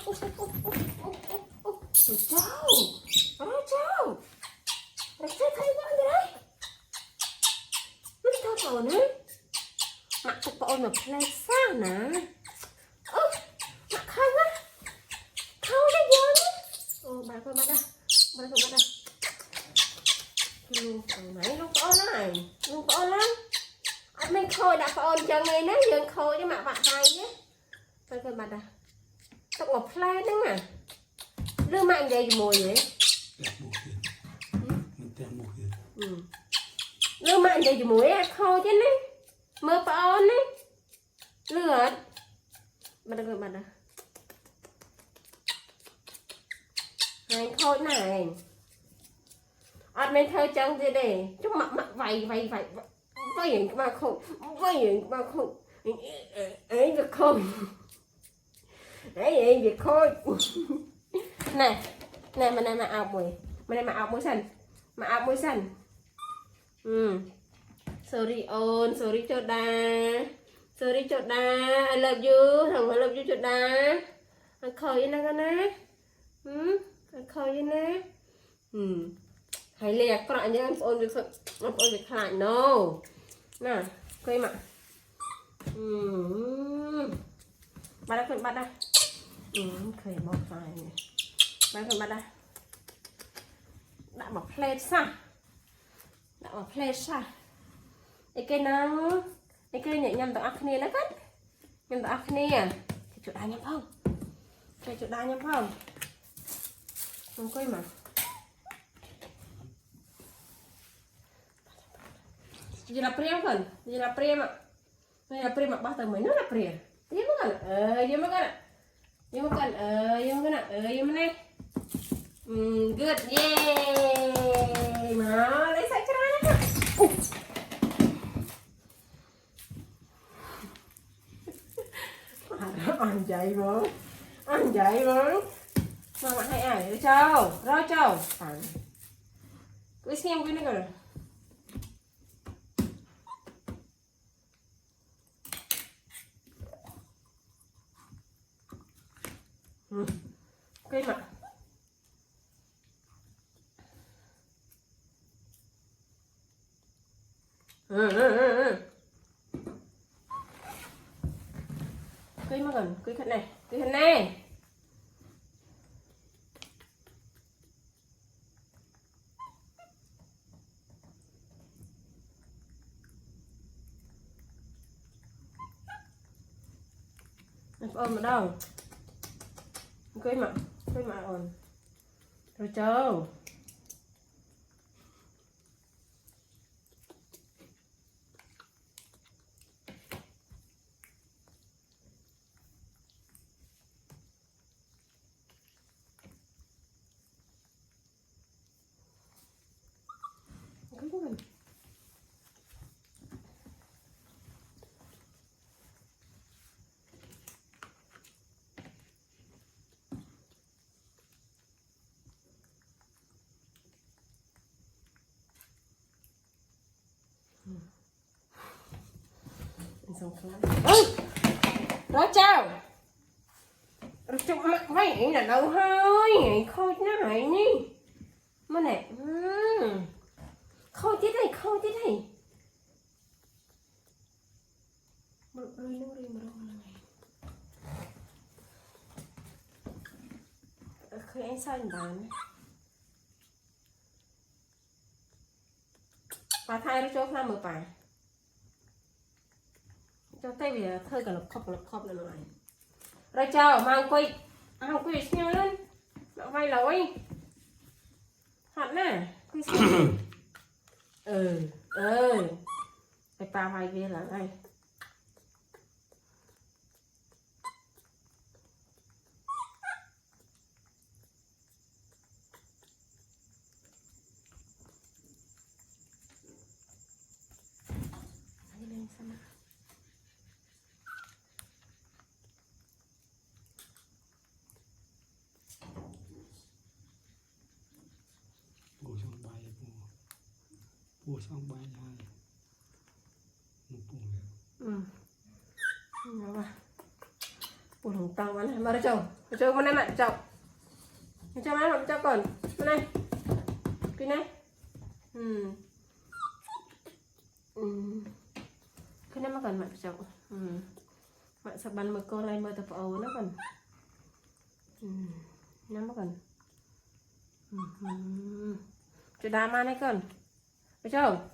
Rồi cháu. Rồi cháu. Rồi cháu thấy con gì đấy. Nó thao thầu nữa. Mặc thật bộ ôn mà play sao nè. Mặc không á. Không nó vô á. Bà con bắt ra. Bà con bắt ra. Luôn nãy luôn có này. Luôn có lắm. Anh mình khôi đã có ôn cho người nữa. Dương khôi chứ mà bạn tay nhé. Bà con bắt ra. Tao có play đó mà. Lưu mạnh đây mùi vậy. Lưu mạnh đây mùi á. Khôi chứ này. Mơ bà ôn ấy. Lửa. Bà con bắt ra. Này khôi này. Anh mình theo chân thế này. Chúng mặt vầy vậy mà không. Vậy mà không. Ấy việc không. Đấy việc khôi. Này. Này mà này mà áo mùi. Mà này mà áo mùi xanh. Mà áo mùi xanh. Sorry ôn. Sorry cho đa. Sorry cho đa. I love you. Thằng I love you cho đa. Anh khôi vậy nè con nè. Anh khôi vậy nè. Hãy lẹ các bạn nhé. Anh ôn việc lại. No. Nè. Khôi mà. Bắt ra. Bắt ra. Khôi bọc phải này. Bắt ra. Đã bọc plate sao? Đã bọc plate sao? Cái nó. Cái nhảy nhầm tao ác khné nó cắt. Nhầm tao ác khné à? Chỗ đá nhầm không? Chỗ đá nhầm không? Không quay mà. Jadi là priam kan? Jadi là priam ạ. Jadi là priam ạ. Bác tầng mấy nữa là priam. Dia makan. Dia makan ạ. Dia makan. Dia makan ạ. Dia makan này. Good. Yay. Mà lấy sạch cho nó nhé. Ăn chạy mà. Ăn chạy mà. Mà hãy ải. Rồi châu. Cứ xem cái này coi. Cái mặt. Cái mà gần, cái này, cái này. Ôm ở đâu? Cái mà ổn. Rồi châu. Cái mình. Đó chào. Rồi chụp mặt vậy là đâu hơi. Khôi nó hại ní. Mà nè. Khôi tiếp này. Mà rồi nó đi mà đâu này. Khôi anh sao anh bán. Bà thay nó cho khá mở bà. Cho tay vì hơi cả lập khóc nữa này. Rồi chào, mang quay xem lên. Nó vay lỗi. Hạt nè. Quay xem. Cái bà vay kia là đây. Lên xem nào. Bùa xong bay hai một bùa Đó bà. buồn hồng tao mà này mà ra chồng mà này mẹ chồng cho má làm cho còn bên này cái này cái này mà còn mẹ chồng mẹ sẽ bắn một con lên mơ tập ấu nó còn nó mà còn cho đá mà này còn được chưa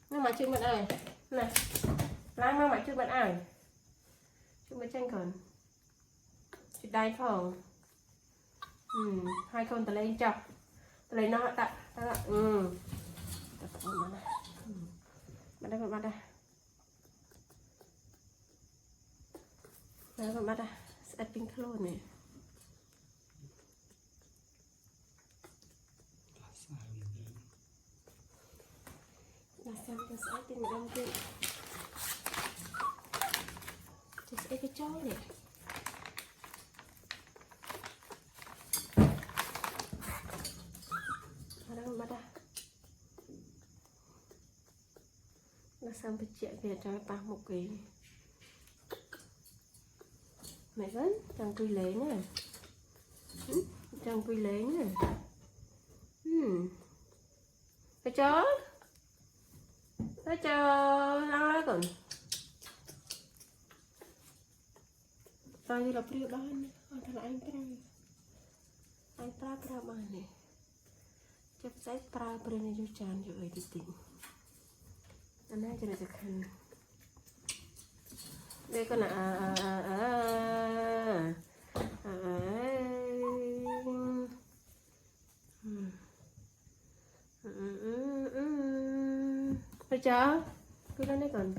nhưng mà chưa bận ai này lang mang mày chưa bận ai chưa bận tranh còn chị đai phòng hai con ta lên chọc ta lấy nó tạ ta lại tập ổn này bắt đây đây đây còn bắt đây sẽ pink luôn này là xem cái sẽ tình đông kia thì sẽ cái chó này bắt đây là xong cái chuyện về cho ba một cái mẹ vẫn chẳng quy lấy nè chẳng quy lấy nè cái chó lăng lá còn rồi như là priêu đó thằng anh pra mà này chấp sách pra này cho chan cho ấy đi tỉnh anh ấy cho nó được khăn đây con bây giờ cứ lên đây còn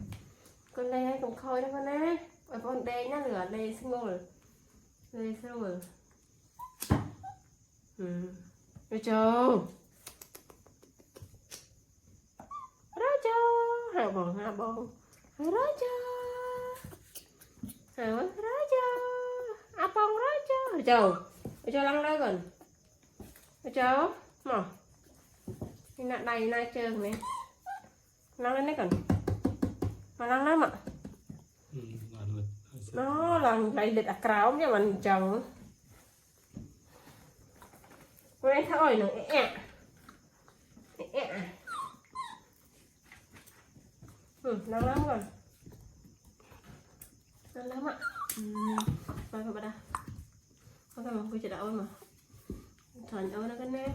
con đây còn khôi đó con nè ở con đây nó lửa đây sinh ngồi đây sao rồi bây giờ raja hai bông raja abang raja cho lăng đó gần cho mà cái nạn này này chơi này lăng lên đấy cần mà lăng lắm ạ nó là này địch cáo nha mình chồng cái thôi nữa lăng lắm rồi lăng lắm ạ coi vào đây có cái mà tôi chỉ đạo mà thuần ơi nó cái nét